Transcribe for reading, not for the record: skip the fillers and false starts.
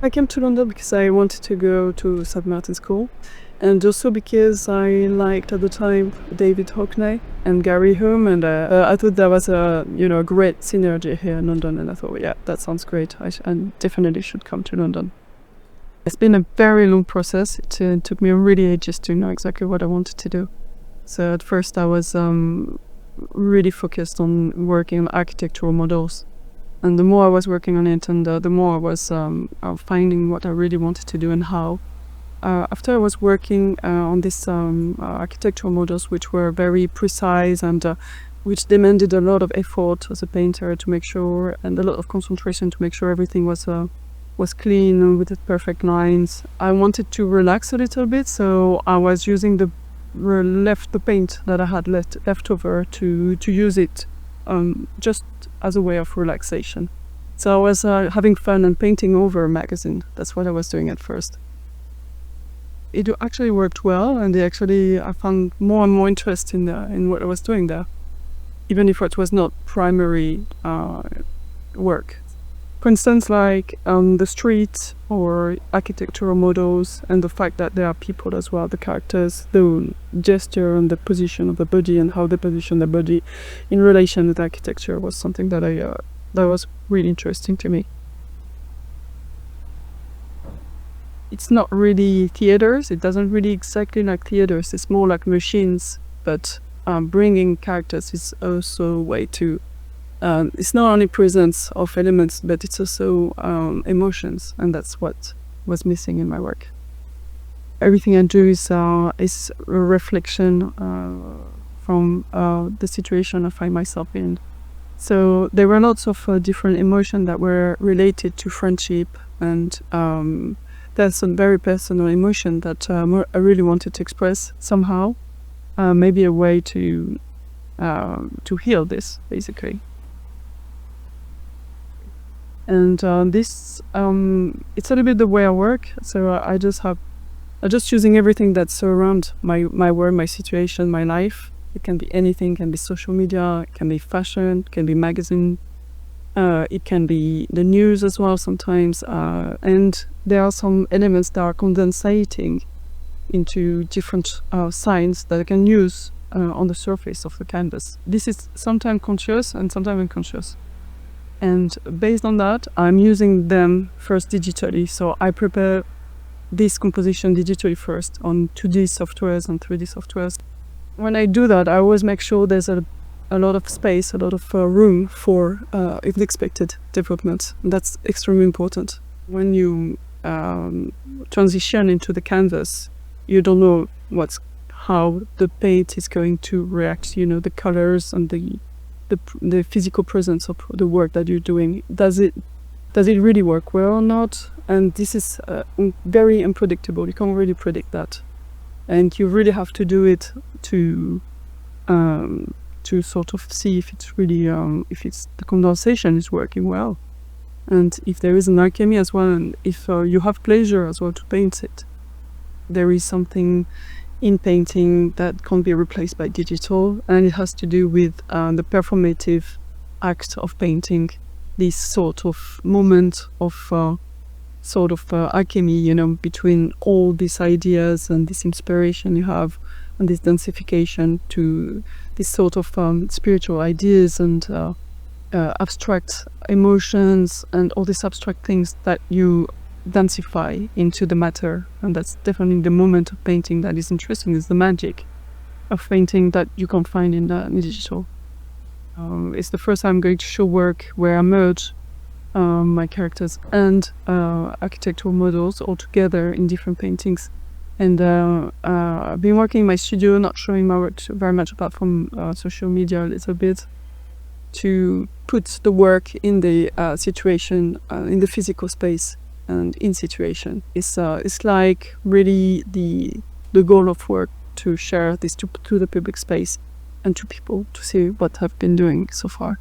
I came to London because I wanted to go to St. Martin's School, and also because I liked at the time David Hockney and Gary Hume, and I thought there was a great synergy here in London, and I thought, yeah, that sounds great. I definitely should come to London. It's been a very long process. It took me really ages to know exactly what I wanted to do. So at first I was really focused on working on architectural models. And the more I was working on it, and the more I was finding what I really wanted to do and how. After I was working on these architectural models, which were very precise and which demanded a lot of effort as a painter to make sure, and a lot of concentration to make sure everything was clean with the perfect lines. I wanted to relax a little bit, so I was using the paint that I had left over to use it just as a way of relaxation. So I was having fun and painting over a magazine. That's what I was doing at first. It actually worked well, and I found more and more interest in what I was doing there, even if it was not primary work. For instance, like the street or architectural models, and the fact that there are people as well, the characters, the gesture and the position of the body and how they position the body in relation with architecture was something that that was really interesting to me. It's not really theaters. It doesn't really exactly like theaters. It's more like machines, but bringing characters is also a way to it's not only presence of elements, but it's also emotions, and that's what was missing in my work. Everything I do is a reflection from the situation I find myself in. So there were lots of different emotions that were related to friendship, and there's some very personal emotion that I really wanted to express somehow. Maybe a way to heal this, basically. And this it's a little bit the way I work. So I just using everything that's around my work, my situation, my life. It can be anything. It can be social media, it can be fashion, it can be magazine, it can be the news as well sometimes, and there are some elements that are condensating into different signs that I can use on the surface of the canvas. This is sometimes conscious and sometimes unconscious. And based on that, I'm using them first digitally. So I prepare this composition digitally first on 2D softwares and 3D softwares. When I do that, I always make sure there's a lot of space, a lot of room for unexpected development. And that's extremely important. When you transition into the canvas, you don't know how the paint is going to react, the colors and the physical presence of the work that you're doing. Does it really work well or not? And this is very unpredictable. You can't really predict that, and you really have to do it to sort of see if it's really the condensation is working well, and if there is an alchemy as well, and if you have pleasure as well to paint it. There is something in painting that can't be replaced by digital, and it has to do with the performative act of painting, this sort of moment of alchemy, between all these ideas and this inspiration you have, and this densification to this sort of spiritual ideas and abstract emotions and all these abstract things that you densify into the matter. And that's definitely the moment of painting that is interesting, is the magic of painting that you can't find in digital. It's the first time I'm going to show work where I merge my characters and architectural models all together in different paintings. And I've been working in my studio, not showing my work very much apart from social media a little bit, to put the work in the situation, in the physical space and in situation. It's like really the goal of work, to share this to the public space and to people to see what I've been doing so far.